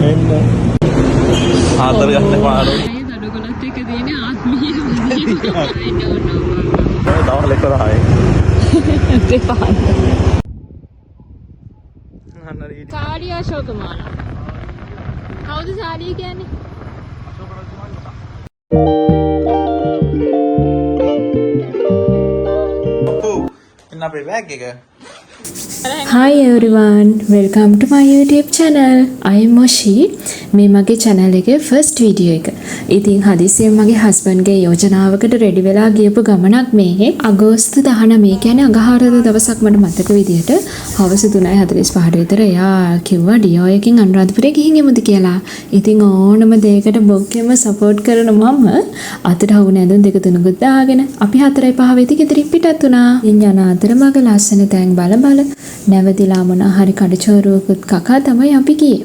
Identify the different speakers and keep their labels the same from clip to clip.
Speaker 1: එන්න ආතර ගන්න පාඩු
Speaker 2: දඩගලත් එක තියෙන ආත්මීය
Speaker 1: දවල් එක රහයි
Speaker 2: දෙපාර
Speaker 1: අන්නරි
Speaker 2: සාඩිය අශෝකමාල කවුද සාඩිය කියන්නේ
Speaker 1: ඉන්න අපේ බෑග් එක
Speaker 3: Hi everyone, welcome to my YouTube channel. I am Moshi. මේ මගේ channel එකේ first video එක. ඉතින් හදිසියෙන් මගේ husband ගේ යෝජනාවකට ready වෙලා ගියපු ගමනක් මේ. අගෝස්තු 19 කියන්නේ අඟහරුවාද දවසක් මට මතක විදිහට හවස 3:45ට විතර එයා කිව්වා ඩියෝ එකකින් අනුරාධපුරේ ගිහින් එමුද කියලා. ඉතින් ඕනම දෙයකට බොක්කෙම support කරන මම අතට හවුන ඇඳුම් දෙක තුනකුත් දාගෙන අපි 4:05 වෙදි ගෙදරින් පිටත් වුණා. ඉන් යන අතර මගේ ලස්සන තැන් බල නැවතිලා මොන හරි කඩචෝරුවකුත් කකා තමයි අපි ගියේ.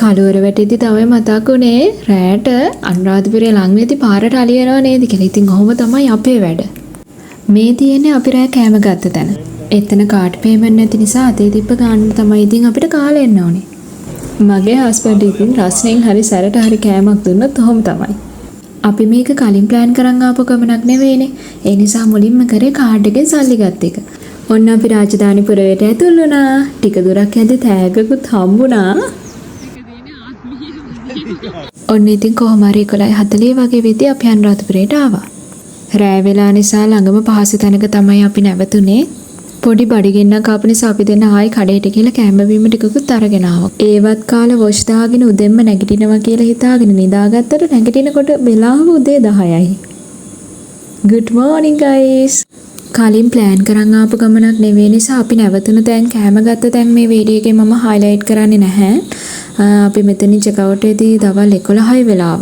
Speaker 3: කලවර වැටෙද්දි තමයි මතක් වුණේ රැට අනුරාධපුරේ ලං වෙද්දි පාරට අලියනවා නේද කියලා. ඉතින් ඔහොම තමයි අපේ වැඩ. මේ තියෙන්නේ අපි රෑ කෑම ගත්ත තැන. එතන කාඩ් පේමන්ට් නැති නිසා අතේ තිබ්බ ගන්න තමයි ඉතින් අපිට කාලේ එන්න ඕනේ. මගේ හස්බන්ඩ් ඉතින් රස්නෙන් හරි සැරට හරි කෑමක් දුන්නොත් ඔහොම තමයි. අපි මේක කලින් ප්ලෑන් කරන් ආපු ගමනක් නෙවෙයිනේ. ඒ නිසා මුලින්ම කරේ කාඩ් එකෙන් සල්ලි ගත්ත එක. ඔන්න අපි රාජධානි පුරයට ඇතුල් වුණා. ටික දුරක් යද්දි තෑග්ගකුත් හම්බුණා. ඔන්න ඉතින් කොහොම හරි 11:40 වගේ වෙද්දී අපි අනුරාධපුරයට ආවා. රෑ වෙලා නිසා ළඟම පහසු තැනක තමයි අපි නැවතුනේ. පොඩි බඩගින්නක් ආපු නිසා අපි දෙන්න ආයි කඩේට ගිහලා කැම්බ බීම ටිකකුත් අරගෙන ආවා. ඒවත් කාලා වොෂ් දාගෙන උදෙන්ම නැගිටිනවා කියලා හිතාගෙන නිදාගත්තට නැගිටිනකොට වෙලාව උදේ 10යි. Good morning guys. කලින් ප්ලෑන් කරන් ආපු ගමනක් නෙවෙයි නිසා අපි නැවතුන තැන් කැම ගත්ත තැන් මේ වීඩියෝ එකේ මම highlight කරන්නේ නැහැ. අපි මෙතනින් check out එකේදී දවල් 11යි වෙලාව.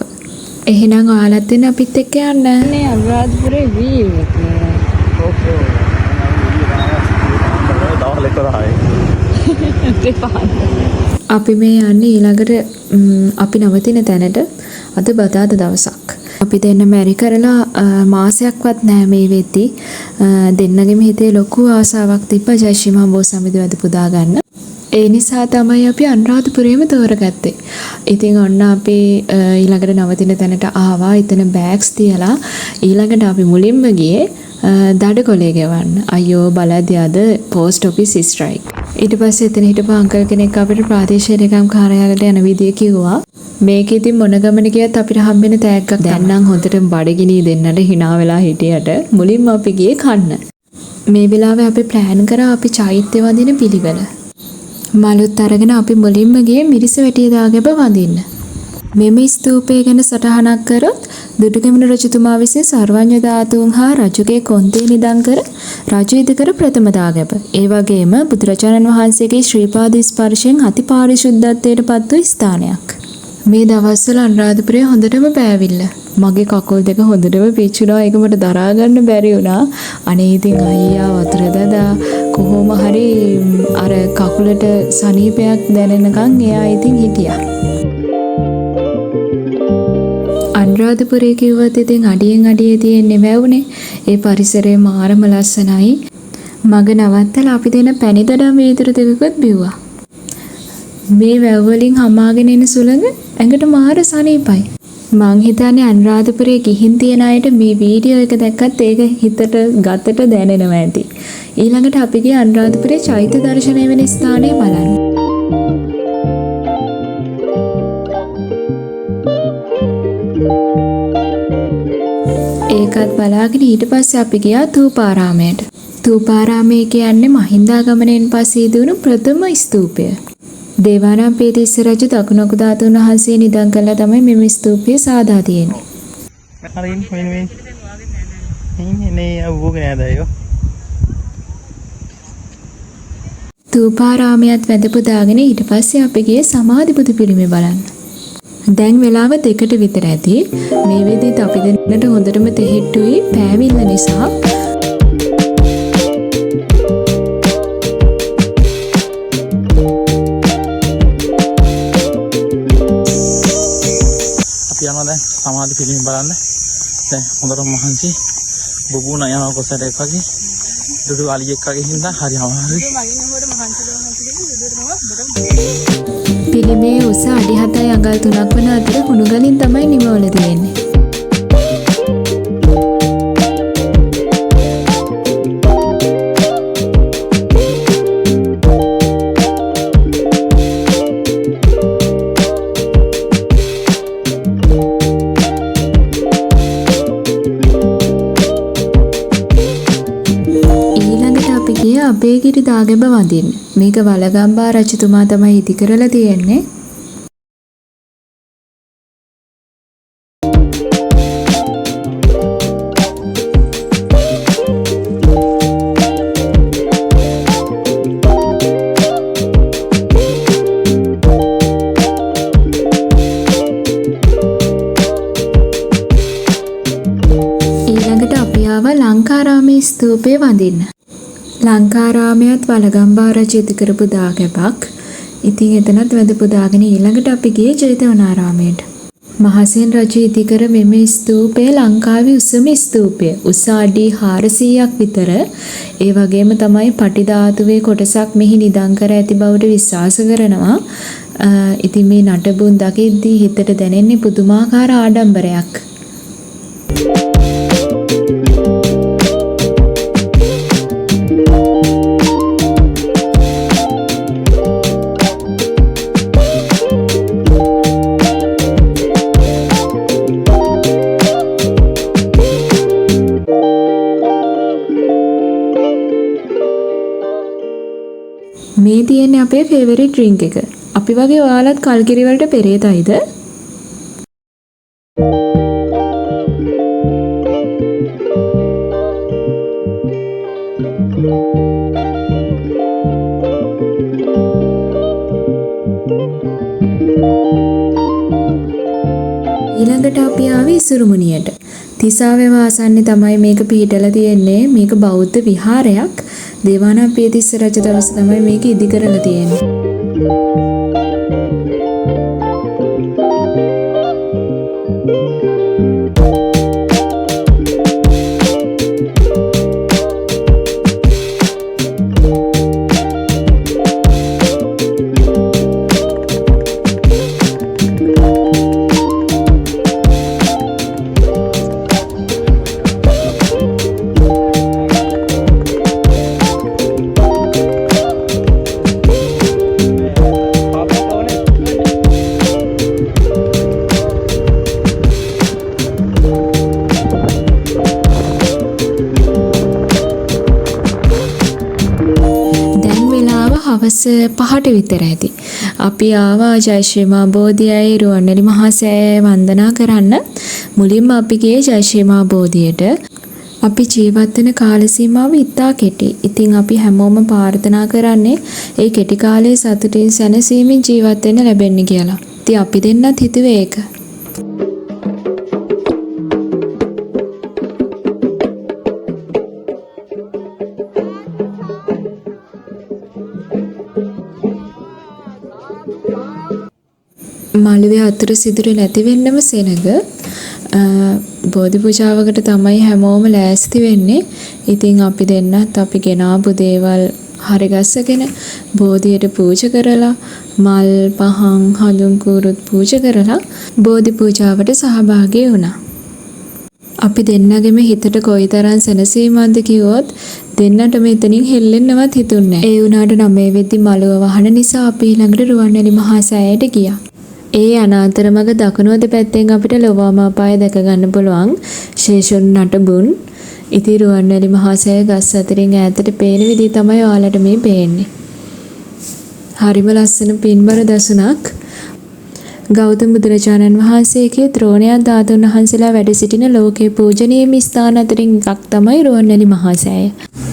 Speaker 3: එහෙනම් ඔයාලත් එන්න අපිත් එක්ක යන්න.
Speaker 2: මේ අනුරාධපුරේ view එක.
Speaker 1: ඕකේ. දවල් එක රහයි
Speaker 2: දෙපාර
Speaker 3: අපි මේ යන්නේ ඊළඟට අපි නවතින තැනට අද බදාද දවසක්. අපි දෙන්න මැරි කරලා මාසයක්වත් නැහැ මේ වෙද්දි. දෙන්නගෙම හිතේ ලොකු ආසාවක් තිබ්බා ජයශ්‍රී මහබෝ සමිති වැඩ පුදා ගන්න. ඒ නිසා තමයි අපි අනුරාධපුරේම තෝරගත්තේ. ඉතින් ඔන්න අපි ඊළඟට නවතින තැනට ආවා. එතන බෑග්ස් තියලා ඊළඟට අපි මුලින්ම ගියේ දඩකොලේ ගෙවන්න. අයියෝ බලද්දී අද පෝස්ට් ඔෆිස් ස්ට්‍රයික්. ඊට පස්සේ එතන හිටපු අංකල් කෙනෙක් අපිට ප්‍රාදේශීය ලේකම් කාර්යාලයට යන විදිය කිව්වා. මේක ඉතින් මොන ගමන ගියත් අපිට හම්බෙන තෑග්ගක්. දැන් නම් හොඳට බඩගිනි දෙන්නට hina වෙලා හිටියට මුලින්ම අපි ගියේ කන්න. මේ වෙලාවේ අපි ප්ලෑන් කරා අපි චෛත්‍ය වඳින පිළිවෙල. මලුත් අරගෙන අපි මුලින්ම ගියේ මිරිසවැටිය දාගැබ වඳින්න. මෙම ස්තූපය ගැන සටහනක් කරොත් දුටුගැමුණු රජතුමා විසින් සර්වඥ ධාතුන් හා රජුගේ කොන්දේ නිදන් කර රජු ඉදිකර ප්‍රථම දාගැබ. ඒ වගේම බුදුරජාණන් වහන්සේගේ ශ්‍රී පාද ස්පර්ශයෙන් අති පාරිශුද්ධත්වයට පත් වූ ස්ථානයක්. මේ දවස්වල අනුරාධපුරේ හොඳටම පෑවිල්ල. මගේ කකුල් දෙක හොඳටම පිච්චුණා. ඒක මට දරා ගන්න බැරි වුණා. අනේ ඉතින් අයියා වතුර දදා කොහොම හරි අර කකුලට සනීපයක් දැනෙනකන් එයා ඉතින් හිටියා. අනුරාධපුරේ කිව්වත් ඉතින් අඩියෙන් අඩියේ තියෙන්නේ වැවුනේ. ඒ පරිසරය මාරම ලස්සනයි. මග නවත්තලා අපි දෙන පැණිදඩම් වීදුරු දෙකකුත් බිව්වා. මේ වැව් වලින් හමාගෙන එන සුළඟ ඇඟට මාර සනීපයි. මං හිතන්නේ අනුරාධපුරේ ගිහින් තියන අයට මේ වීඩියෝ එක දැක්කත් ඒක හිතට ගතට දැනෙනවා ඇති. ඊළඟට අපි ගියේ අනුරාධපුරේ චෛත්‍ය දර්ශනය වෙන ස්ථානය බලන්න. ඒකත් බලාගෙන ඊට පස්සේ අපි ගියා තූපාරාමයට. තූපාරාමය කියන්නේ මහින්දාගමනයෙන් පස්සේ දුණු ප්‍රථම ස්තූපය. දේවානම්පියතිස්ස රජු දකුණු ධාතුන් වහන්සේ නිදන් කළා තමයි මෙම ස්තූපය සාදා තියෙන්නේ.
Speaker 1: හරින් නේ අවුගෙන ආදයෝ.
Speaker 3: තූපාරාමයට වැඳ පුදාගෙන ඊට පස්සේ අපි ගියේ සමාධි බුදු පිළිමය බලන්න. දැන් වෙලාව 2ට විතර ඇති. මේ වෙද්දිත් අපි දෙන්නට හොඳටම තෙහෙට්ටුයි පෑවිල්ල නිසා.
Speaker 1: අපි යනවා දැන් සමාධි පිළිම බලන්න. දැන් හොඳටම මහන්සි බබුණා යනවා කොසරයක් වගේ. දුඩු අලියෙක් වගේ හින්දා හරි අමාරුයි.
Speaker 3: පිළිමේ උස අඩි 7යි අඟල් 3ක් වන අතර හුණු ගලින් තමයි නිමවලා තියෙන්නේ. අබේගිරි දාගැබ වඳින්න. මේක වලගම්බා රජතුමා තමයි ඉදි කරලා තියෙන්නේ. ඊළඟට අපි ආවා ලංකාරාමේ ස්තූපය වඳින්න. ලංකාරාමයත් වලගම්බා රජු ඉදි කරපු දාගැබක්. ඉතින් එතනත් වැඳ පුදාගෙන ඊළඟට අපි ගියේ ජේතවනාරාමයට. මහසෙන් රජු ඉදි කර මෙම ස්තූපය ලංකාවේ උසම ස්තූපය. උස අඩි 400ක් විතර. ඒ වගේම තමයි පටි ධාතුවේ කොටසක් මෙහි නිදන් කර ඇති බවට විශ්වාස කරනවා. ඉතින් මේ නටබුන් දකිද්දී හිතට දැනෙන්නේ පුදුමාකාර ආඩම්බරයක්. මේ තියෙන්නේ අපේ ෆේවරිට් ඩ්‍රින්ක් එක. අපි වගේ ඔයාලත් කල්කිරි වලට පෙරේතයිද? ඊළඟට අපි ආවේ ඉසුරුමුණියට. තිසාවේ වාසන්නේ තමයි මේක පිහිටලා තියෙන්නේ. මේක බෞද්ධ විහාරයක්. දේවානම්පියතිස්ස රජ දවස තමයි මේක ඉදි කරලා තියෙන්නේ. හවස 5ට විතර ඇති. අපි ආවා ජයශ්‍රී මා බෝධියයි රුවන්වැලි මහා සෑය වන්දනා කරන්න. මුලින්ම අපි ගියේ ජයශ්‍රී මා බෝධියට. අපි ජීවත් වෙන කාල සීමාව ඉතා කෙටි. ඉතින් අපි හැමෝම ප්‍රාර්ථනා කරන්නේ ඒ කෙටි කාලයේ සතුටින් සැනසීමෙන් ජීවත් වෙන්න ලැබෙන්න කියලා. ඉතින් අපි දෙන්නත් හිතුවේ ඒක. මළුවේ අතුරු සිදුරු නැති වෙන්නම සෙනග බෝධි පූජාවකට තමයි හැමෝම ලෑස්ති වෙන්නේ. ඉතින් අපි දෙන්නත් අපි ගෙනාපු දේවල් හරිගස්සගෙන බෝධියට පූජා කරලා මල් පහන් හඳුන් කුරුත් පූජා කරලා බෝධි පූජාවට සහභාගී වුණා. අපි දෙන්නගෙම හිතට කොයිතරම් සැනසීමක්ද කිව්වොත් දෙන්නට මෙතනින් හෙල්ලෙන්නවත් හිතුන්නේ නැහැ. ඒ වුණාට 9 වෙද්දි මළුව වහන නිසා අපි ළඟට රුවන්වැලි මහා සෑයට ගියා. ඒ අනාතරමඟ දකුණු අත පැත්තෙන් අපිට ලෝවාමාපාය දැක ගන්න පුළුවන් ශේෂුන් නටබුන්. ඉතින් රුවන්වැලි මහා සෑය ගස් අතරින් ඈතට පේන විදිහ තමයි ඔයාලට මේ පේන්නේ. හරිම ලස්සන පින්බර දසුණක්. ගෞතම බුදුරජාණන් වහන්සේගේ ත්‍රෝණයක් ධාතුන් වහන්සේලා වැඩ සිටින ලෝකේ පූජනීය ස්ථාන අතරින් එකක් තමයි රුවන්වැලි මහා සෑය.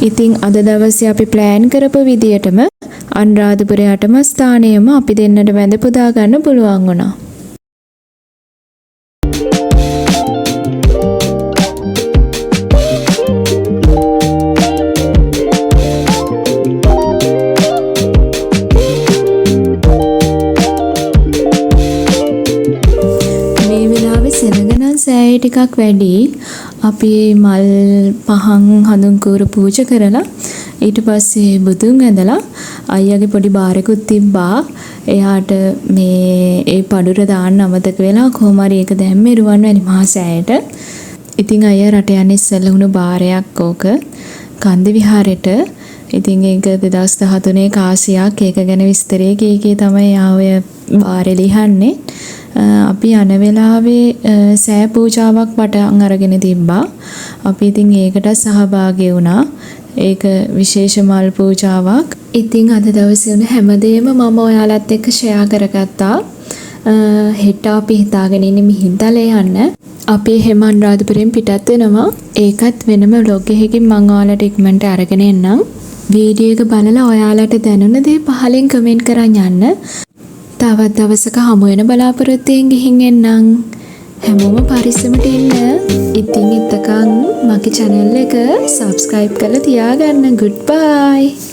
Speaker 3: ඉතින් අද දවසේ අපි ප්ලෑන් කරපු විදියටම අනුරාධපුරයටම ස්ථානයම අපි දෙන්නට වැඳ පුදා ගන්න පුළුවන් වුණා. මේ වෙලාවේ සෙනගනම් සෑය ටිකක් වැඩි. අපි මල් පහන් හඳුන් කූරු පූජා කරලා ඊට පස්සේ බුදුන් ඇඳලා අයියාගේ පොඩි බාරෙකුත් තිබ්බා. එයාට මේ ඒ පඩුර දාන්න අමතක වෙලා කොහොම හරි ඒක දැම්මේ රුවන්වැලි මහා සෑයට. ඉතින් අයියා රට යන්නේ ඉස්සෙල්ලා වුණු බාරයක් ඕක කන්ද විහාරෙට. ඉතින් ඒක 2013 කාසියක් ඒක ගැන විස්තරේ කීකේ තමයි ආව බාරේ ලියන්නේ. අපි යන වෙලාවේ සෑ පූජාවක් පටන් අරගෙන තිබ්බා. අපි ඉතින් ඒකට සහභාගී වුණා. ඒක විශේෂ මල් පූජාවක්. ඉතින් අද දවසේ වුණ හැමදේම මම ඔයාලත් එක්ක ෂෙයා කරගත්තා. හෙට අපි හිතාගෙන ඉන්නේ මිහින්තලේ යන්න. අපි එහෙම අනුරාධපුරෙන් පිටත් වෙනවා. ඒකත් වෙනම vlog එකකින් මම ඔයාලට ඉක්මනට අරගෙන එන්නම්. වීඩියෝ එක බලලා ඔයාලට දැනුණ දේ පහලින් කමෙන්ට් කරන් යන්න. තවත් දවසක හමු වෙන බලාපොරොත්තුෙන් ගිහින් එන්නම්. හැමෝම පරිස්සමට ඉන්න. ඉතින් එතකන් මගේ channel එක subscribe කරලා තියාගන්න. goodbye.